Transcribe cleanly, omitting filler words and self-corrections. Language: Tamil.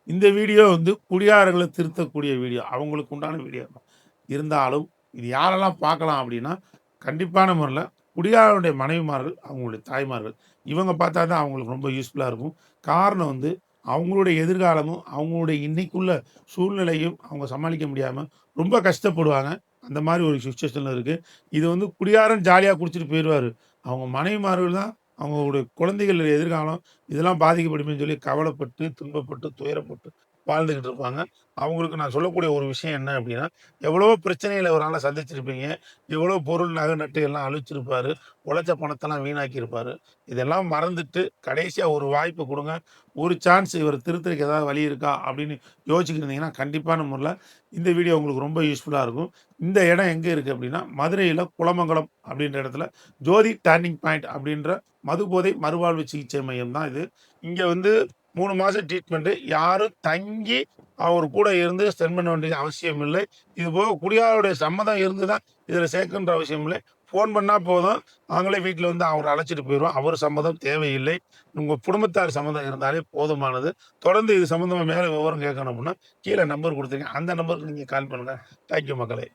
இந்த வீடியோ வந்து குடியாரர்கள திருத்தக்கூடிய வீடியோ. அவங்களுக்கு உண்டான வீடியோ தான். இருந்தாலும் இது யாரெல்லாம் பார்க்கலாம் அப்படின்னா, கண்டிப்பான முறையில குடியாரருடைய மனைவிமார்கள், அவங்களுடைய தாய்மார்கள். இவங்க பார்த்தா தான் அவங்களுக்கு ரொம்ப யூஸ்ஃபுல்லா இருக்கும். காரணம் வந்து அவங்களுடைய எதிர்காலமும், அவங்களுடைய இன்னைக்குள்ள சூழ்நிலையும் அவங்க சமாளிக்க முடியாம ரொம்ப கஷ்டப்படுவாங்க. அந்த மாரி ஒரு சிச்சுவேஷன்ல இருக்கு. இது வந்து குடியாரன் ஜாலியா குடிச்சிட்டு போயிருவாரு. அவங்க மனைவிமார்கள் தான் அவங்களுடைய குழந்தைகள் எதிர்காலம் இதெல்லாம் பாதிக்கப்படுமேன்னு சொல்லி கவலைப்பட்டு, துன்பப்பட்டு, துயரப்பட்டு வாழ்ந்துகிட்டு இருப்பாங்க. அவங்களுக்கு நான் சொல்லக்கூடிய ஒரு விஷயம் என்ன அப்டின்னா, எவ்வளவோ பிரச்சனைகள ஒரு நாள்ல சந்திச்சிருப்பீங்க. எவ்வளோ பொருள், நகை, நட்டு எல்லாம் அழிச்சிருப்பாரு. உழைச்ச பணத்தெல்லாம் வீணாக்கியிருப்பாரு. இதெல்லாம் மறந்துட்டு கடைசியா ஒரு வாய்ப்பு குடுங்க. ஒரு சான்ஸ் இவர திருத்துறதுக்கு ஏதாவது வழி இருக்கா? அப்படின்னு யோசிச்சுக்கிட்டு இருந்தீங்கன்னா, கண்டிப்பான முறையில இந்த வீடியோ உங்களுக்கு ரொம்ப யூஸ்ஃபுல்லா இருக்கும். இந்த இடம் எங்க இருக்கு அப்டின்னா, மதுரையில குலமங்கலம் அப்படின்ற இடத்துல ஜோதி டர்னிங் பாயிண்ட் அப்படின்ற மதுபோதை மறுவாழ்வு சிகிச்சை மையம் தான் இது. இங்க வந்து 3 மாசம் ட்ரீட்மெண்ட். யாரும் தங்கி அவர் கூட இருந்து ஸ்பெண்ட் பண்ண வேண்டிய அவசியம் இல்லை. இதுபோக குடியாருடைய சம்மதம் இருந்து தான் இதில சேர்க்கணுன்ற அவசியம் இல்லை. ஃபோன் பண்ணா போதும். நாங்களே வீட்ல வந்து அவர அழைச்சிட்டு போயிருவோம். அவர் சம்மதம் தேவையில்லை. உங்க குடும்பத்தார் சம்மதம் இருந்தாலே போதுமானது. தொடர்ந்து இது சம்மந்தமா மேல விவரம் கேட்கணும் அப்டின்னா, கீழ நம்பர் குடுத்துருக்கேன். அந்த நம்பருக்கு நீங்க கால் பண்ணுங்க. தேங்க் யூ மக்களே.